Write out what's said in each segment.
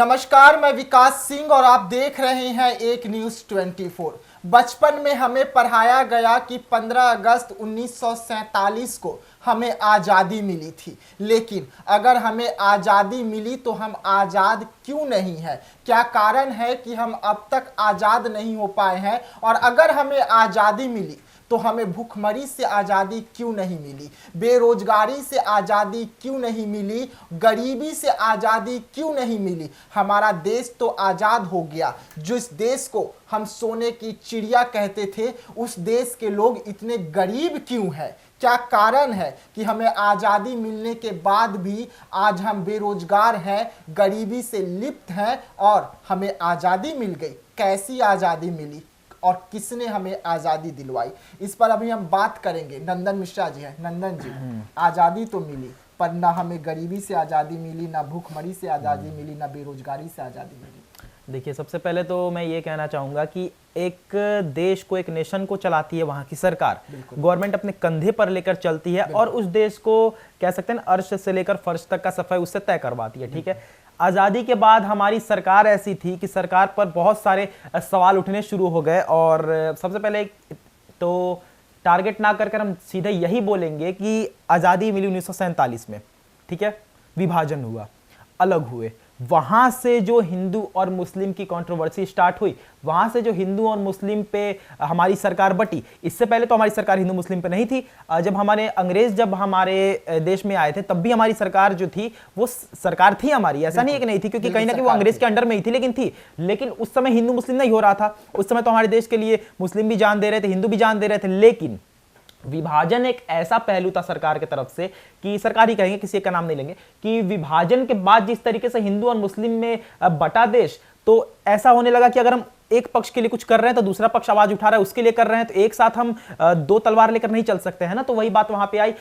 नमस्कार, मैं विकास सिंह और आप देख रहे हैं एक न्यूज़ 24। बचपन में हमें पढ़ाया गया कि 15 अगस्त 1947 को हमें आज़ादी मिली थी, लेकिन अगर हमें आज़ादी मिली तो हम आज़ाद क्यों नहीं हैं? क्या कारण है कि हम अब तक आज़ाद नहीं हो पाए हैं? और अगर हमें आज़ादी मिली तो हमें भूखमरी से आज़ादी क्यों नहीं मिली, बेरोजगारी से आज़ादी क्यों नहीं मिली, गरीबी से आज़ादी क्यों नहीं मिली? हमारा देश तो आज़ाद हो गया। जिस देश को हम सोने की चिड़िया कहते थे, उस देश के लोग इतने गरीब क्यों हैं? क्या कारण है कि हमें आज़ादी मिलने के बाद भी आज हम बेरोजगार हैं, गरीबी से लिप्त हैं और हमें आज़ादी मिल गई? कैसी आज़ादी मिली और किसने हमें आज़ादी दिलवाई? इस पर अभी हम बात करेंगे। नंदन मिश्रा जी हैं। नंदन जी, आज़ादी तो मिली पर ना हमें गरीबी से आज़ादी मिली, ना भूखमरी से आज़ादी मिली, ना बेरोजगारी से आज़ादी मिली। देखिए, सबसे पहले तो मैं ये कहना चाहूँगा कि एक देश को, एक नेशन को चलाती है वहाँ की सरकार। गवर्नमेंट अपने कंधे पर लेकर चलती है और उस देश को कह सकते हैं अर्श से लेकर फर्श तक का सफाई उससे तय करवाती है। ठीक है, आज़ादी के बाद हमारी सरकार ऐसी थी कि सरकार पर बहुत सारे सवाल उठने शुरू हो गए और सबसे पहले तो टारगेट ना कर हम सीधे यही बोलेंगे कि आज़ादी मिली 1947 में। ठीक है, विभाजन हुआ, अलग हुए, वहां से जो हिंदू और मुस्लिम की कंट्रोवर्सी स्टार्ट हुई, वहां से जो हिंदू और मुस्लिम पे हमारी सरकार बटी। इससे पहले तो हमारी सरकार हिंदू मुस्लिम पे नहीं थी। जब अंग्रेज जब हमारे देश में आए थे तब भी हमारी सरकार जो थी वो सरकार थी हमारी, ऐसा नहीं है कि नहीं थी, क्योंकि कहीं ना कहीं वो अंग्रेज के अंडर में ही थी, लेकिन थी। लेकिन उस समय हिंदू मुस्लिम नहीं हो रहा था। उस समय तो हमारे देश के लिए मुस्लिम भी जान दे रहे थे, हिंदू भी जान दे रहे थे। लेकिन विभाजन एक ऐसा पहलू था सरकार की तरफ से कि सरकार ही कहेंगे, किसी का नाम नहीं लेंगे, कि विभाजन के बाद जिस तरीके से हिंदू और मुस्लिम में बटा देश, तो ऐसा होने लगा कि अगर हम एक पक्ष के लिए कुछ कर रहे हैं तो दूसरा पक्ष आवाज उठा रहा है उसके लिए कर रहे हैं, तो एक साथ हम दो तलवार लेकर नहीं चल सकते हैं ना। तो वही बात वहां पे आई।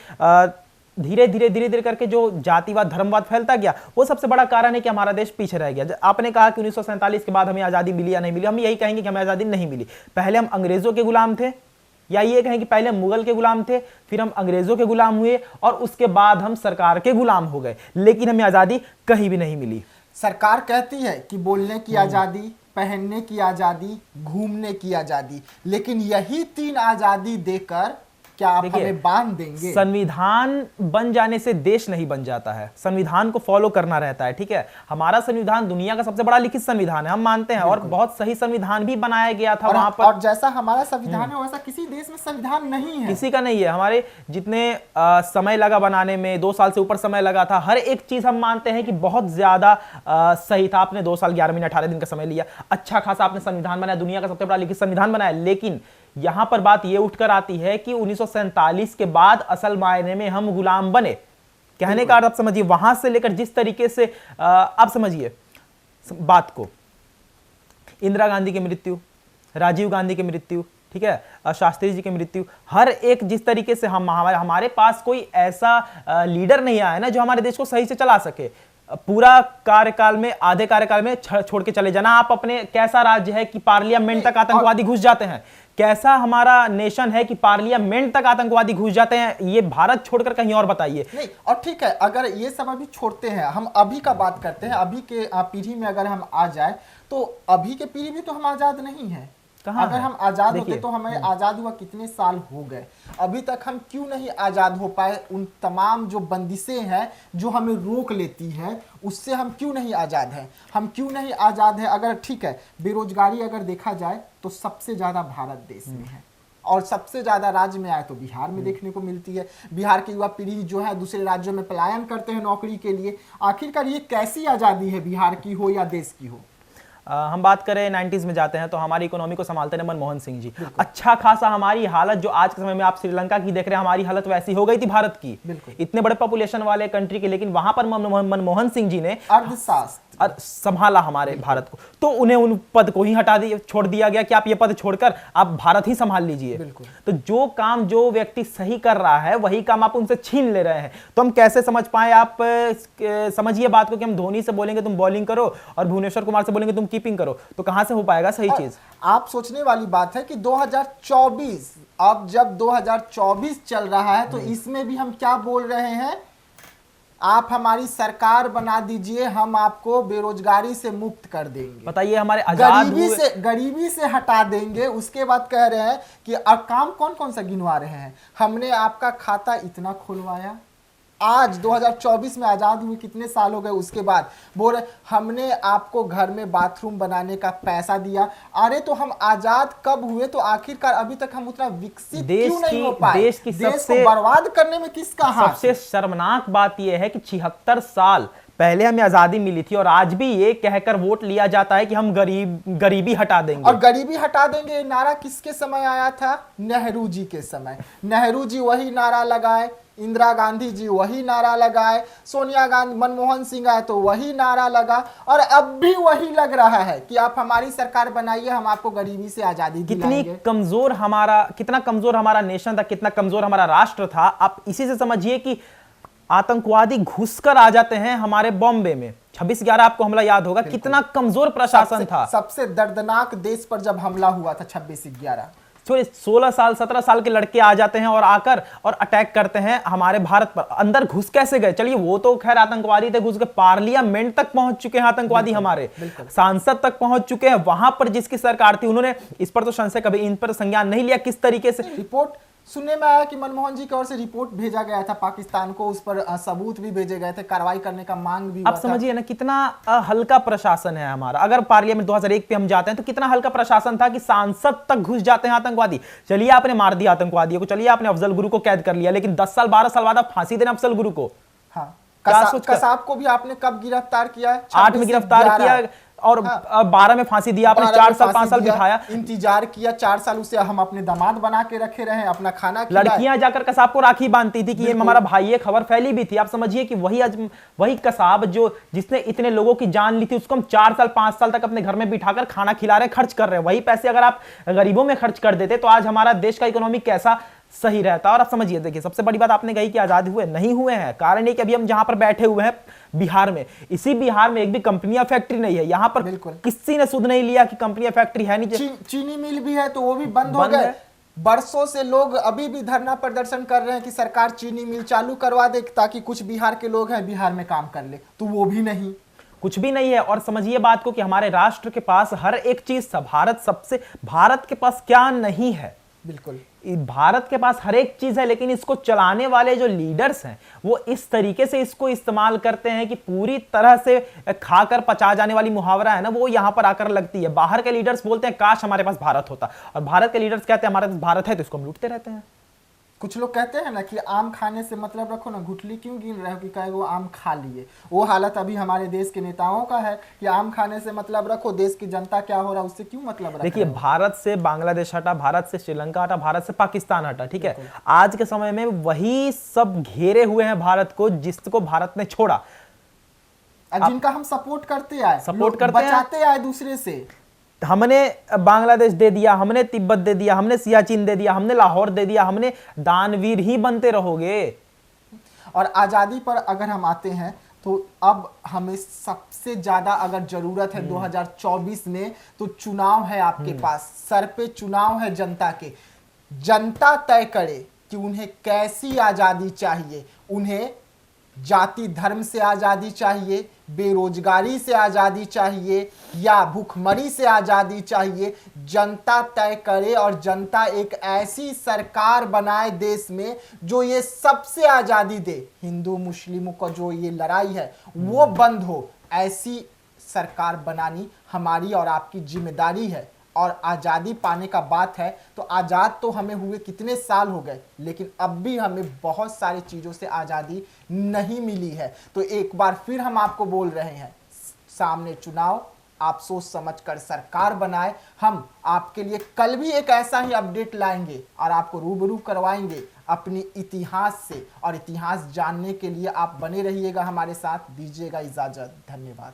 धीरे धीरे करके जो जातिवाद, धर्मवाद फैलता गया, वो सबसे बड़ा कारण है कि हमारा देश पीछे रह गया। आपने कहा कि 1947 के बाद हमें आजादी मिली या नहीं मिली, हम यही कहेंगे कि हमें आजादी नहीं मिली। पहले हम अंग्रेजों के गुलाम थे, या ये कहें कि पहले हम मुगल के गुलाम थे, फिर हम अंग्रेजों के गुलाम हुए और उसके बाद हम सरकार के गुलाम हो गए, लेकिन हमें आजादी कहीं भी नहीं मिली। सरकार कहती है कि बोलने की आजादी, पहनने की आजादी, घूमने की आजादी, लेकिन यही तीन आजादी देकर क्या आप हमें बांध देंगे? संविधान बन जाने से देश नहीं बन जाता है, संविधान को फॉलो करना रहता है। ठीक है, हमारा संविधान दुनिया का सबसे बड़ा लिखित संविधान है, हम मानते हैं, और बहुत सही संविधान भी बनाया गया था वहां पर। और जैसा हमारा संविधान है वैसा किसी देश में संविधान नहीं है, किसी का नहीं है। हमारे जितने समय लगा बनाने में, 2 साल से ऊपर समय लगा था, हर एक चीज हम मानते हैं कि बहुत ज्यादा सही था। आपने 2 साल 11 महीने 18 दिन का समय लिया, अच्छा खासा आपने संविधान बनाया, दुनिया का सबसे बड़ा लिखित संविधान बनाया। लेकिन यहां पर बात यह उठकर आती है कि 1947 के बाद असल मायने में हम गुलाम बने। कहने का अर्थ आप समझिए, वहां से लेकर जिस तरीके से आप समझिए बात को, इंदिरा गांधी की मृत्यु, राजीव गांधी की मृत्यु, ठीक है, शास्त्री जी की मृत्यु, हर एक जिस तरीके से हमारे पास कोई ऐसा लीडर नहीं आया ना जो हमारे देश को सही से चला सके। पूरा कार्यकाल में, आधे कार्यकाल में छोड़ के चले जाना। आप अपने, कैसा राज्य है कि पार्लियामेंट तक आतंकवादी घुस जाते हैं? कैसा हमारा नेशन है कि पार्लियामेंट तक आतंकवादी घुस जाते हैं? ये भारत छोड़कर कहीं और बताइए। नहीं, और ठीक है, अगर ये सब अभी छोड़ते हैं, हम अभी का बात करते हैं। अभी के पीढ़ी में अगर हम आ जाए तो अभी के पीढ़ी में तो हम आजाद नहीं है। अगर हम आजाद होते तो हमें आजाद हुआ कितने साल हो गए, अभी तक हम क्यों नहीं आजाद हो पाए? उन तमाम जो बंदिशें हैं जो हमें रोक लेती हैं, उससे हम क्यों नहीं आजाद हैं? हम क्यों नहीं आजाद हैं? अगर ठीक है, बेरोजगारी अगर देखा जाए तो सबसे ज्यादा भारत देश में है, और सबसे ज्यादा राज्य में आए तो बिहार में देखने को मिलती है। बिहार की युवा पीढ़ी जो है दूसरे राज्यों में पलायन करते हैं नौकरी के लिए। आखिरकार ये कैसी आजादी है, बिहार की हो या देश की हो? हम बात करें 90s में जाते हैं तो हमारी इकोनॉमी को संभालते हैं मनमोहन सिंह जी। अच्छा खासा हमारी हालत, जो आज के समय में आप श्रीलंका की देख रहे हैं, हमारी हालत वैसी हो गई थी भारत की, इतने बड़े पॉपुलेशन वाले कंट्री के, लेकिन वहां पर मनमोहन सिंह जी ने अर्थशास्त्र संभाला हमारे भारत को। तो उन्हें उन पद को ही हटा दिया, छोड़ दिया गया कि आप ये पद छोड़कर आप भारत ही संभाल लीजिए। तो जो काम जो व्यक्ति सही कर रहा है वही काम आप उनसे छीन ले रहे हैं। तो हम कैसे समझ पाए? आप समझिए बात को कि हम धोनी से बोलेंगे तुम बॉलिंग करो और भुवनेश्वर कुमार से बोलेंगे तुम कीपिंग करो, तो कहां से हो पाएगा सही चीज? आप सोचने वाली बात है कि 2024, अब जब 2024 चल रहा है तो इसमें भी हम क्या बोल रहे हैं? आप हमारी सरकार बना दीजिए, हम आपको बेरोजगारी से मुक्त कर देंगे, बताइए हमारे आजाद गरीबी से हटा देंगे। उसके बाद कह रहे हैं कि अब काम कौन कौन सा गिनवा रहे हैं, हमने आपका खाता इतना खुलवाया। आज 2024 में आजाद हुए कितने साल हो गए, उसके बाद बोल रहे हमने आपको घर में बाथरूम बनाने का पैसा दिया। अरे तो हम आजाद कब हुए, तो आखिरकार अभी तक हम उतना विकसित क्यों नहीं हो पाए? देश को बर्बाद करने में किसका हाथ? सबसे शर्मनाक बात यह है कि 76 साल पहले हमें आजादी मिली थी और आज भी ये कहकर वोट लिया जाता है कि हम गरीबी हटा देंगे। और गरीबी हटा देंगे ये नारा किसके समय आया था? नेहरू जी के समय। नेहरू जी वही नारा लगाए, इंदिरा गांधी जी वही नारा लगाए, सोनिया गांधी, मनमोहन सिंह आए तो वही नारा लगा, और अब भी वही लग रहा है कि आप हमारी सरकार बनाइए, हम आपको गरीबी से आजादी दिलाएंगे। कितना कमजोर हमारा नेशन था, कितना कमजोर हमारा राष्ट्र था। आप इसी से समझिए कि आतंकवादी घुसकर आ जाते हैं हमारे बॉम्बे में। 26/11 आपको हमला याद होगा, कितना कमजोर प्रशासन था। सबसे दर्दनाक देश पर जब हमला हुआ था 26/11, 16 साल 17 साल के लड़के आ जाते हैं और आकर और अटैक करते हैं हमारे भारत पर। अंदर घुस कैसे गए? चलिए वो तो खैर आतंकवादी थे, घुस के पार्लियामेंट तक पहुंच चुके हैं आतंकवादी, हमारे सांसद तक पहुंच चुके हैं। वहां पर जिसकी सरकार थी उन्होंने इस पर तो संशय कभी इन पर संज्ञान नहीं लिया। किस तरीके से रिपोर्ट सुनने में आया कि मनमोहन जी की ओर से रिपोर्ट भेजा गया था पाकिस्तान को, उस पर सबूत भी भेजे गए थे, कार्रवाई करने का मांग भी हुआ था। आप समझिए ना कितना हल्का प्रशासन है हमारा। अगर पार्लियामेंट 2001 पे हम जाते हैं तो कितना हल्का प्रशासन था कि सांसद तक घुस जाते हैं आतंकवादी। चलिए आपने मार दिया आतंकवादियों को, चलिए आपने अफजल गुरु को कैद कर लिया, लेकिन 10 साल 12 साल बाद आप फांसी देना अफजल गुरु को। हाँ, कसाब को भी आपने कब गिरफ्तार किया है? 8 में गिरफ्तार किया और 12 में फांसी दिया आपने, 4 साल 5 साल बिठाया, इंतजार किया 4 साल, उसे हम अपने दामाद बना के रखे रहे, अपना खाना खिलाए। लड़कियां जाकर कसाब को राखी बांधती थी कि ये हमारा भाई है, खबर फैली भी थी। आप समझिए कि वही कसाब जिसने इतने लोगों की जान ली थी, उसको हम 4 साल 5 साल तक अपने घर में बिठाकर खाना खिला रहे, खर्च कर रहे हैं। वही पैसे अगर आप गरीबों में खर्च कर देते तो आज हमारा देश का इकोनॉमी कैसा सही रहता। और आप समझिए, देखिए सबसे बड़ी बात आपने कही कि आजाद हुए नहीं हुए हैं। कारण ये कि अभी हम जहां पर बैठे हुए हैं बिहार में, इसी बिहार में एक भी कंपनियां फैक्ट्री नहीं है। यहां पर किसी ने सुध नहीं लिया कि कंपनियां फैक्ट्री है नहीं। चीनी मिल भी है तो वो भी बंद हो गए। बरसों से लोग अभी भी धरना प्रदर्शन कर रहे हैं कि सरकार चीनी मिल चालू करवा दे ताकि कुछ बिहार के लोग हैं बिहार में काम कर ले, तो वो भी नहीं, कुछ भी नहीं है। और समझिए बात को कि हमारे राष्ट्र के पास हर एक चीज था। भारत के पास क्या नहीं है? बिल्कुल भारत के पास हर एक चीज है, लेकिन इसको चलाने वाले जो लीडर्स हैं वो इस तरीके से इसको इस्तेमाल करते हैं कि पूरी तरह से खाकर पचा जाने वाली मुहावरा है ना, वो यहां पर आकर लगती है। बाहर के लीडर्स बोलते हैं काश हमारे पास भारत होता, और भारत के लीडर्स कहते हैं हमारे पास भारत है तो इसको हम लूटते रहते हैं। कुछ लोग कहते हैं ना कि आम खाने से मतलब रखो ना, गुठली क्यों गिन रहे हो कि कहे वो आम खा लिए। वो हालत अभी हमारे देश के नेताओं का है कि आम खाने से मतलब रखो, देश की जनता क्या हो रहा है उससे क्यों मतलब रखो। देखिए, भारत से बांग्लादेश हटा, भारत से श्रीलंका हटा, भारत से पाकिस्तान हटा, ठीक है। आज के समय में वही सब घेरे हुए हैं भारत को, जिसको भारत ने छोड़ा, जिनका हम सपोर्ट करते आए, बचाते आए दूसरे से। हमने बांग्लादेश दे दिया, हमने तिब्बत दे दिया, हमने सियाचिन दे दिया, हमने लाहौर दे दिया, हमने दानवीर ही बनते रहोगे। और आजादी पर अगर हम आते हैं तो अब हमें सबसे ज्यादा अगर जरूरत है 2024 में, तो चुनाव है आपके पास, सर पे चुनाव है जनता के। जनता तय करे कि उन्हें कैसी आजादी चाहिए। उन्हें जाति धर्म से आजादी चाहिए, बेरोजगारी से आजादी चाहिए, या भूखमरी से आजादी चाहिए। जनता तय करे और जनता एक ऐसी सरकार बनाए देश में जो ये सबसे आजादी दे। हिंदू मुस्लिमों का जो ये लड़ाई है वो बंद हो, ऐसी सरकार बनानी हमारी और आपकी जिम्मेदारी है। और आज़ादी पाने का बात है तो आज़ाद तो हमें हुए कितने साल हो गए, लेकिन अब भी हमें बहुत सारी चीज़ों से आज़ादी नहीं मिली है। तो एक बार फिर हम आपको बोल रहे हैं, सामने चुनाव, आप सोच समझकर सरकार बनाए। हम आपके लिए कल भी एक ऐसा ही अपडेट लाएंगे और आपको रूबरू करवाएंगे अपनी इतिहास से। और इतिहास जानने के लिए आप बने रहिएगा हमारे साथ। दीजिएगा इजाज़त, धन्यवाद।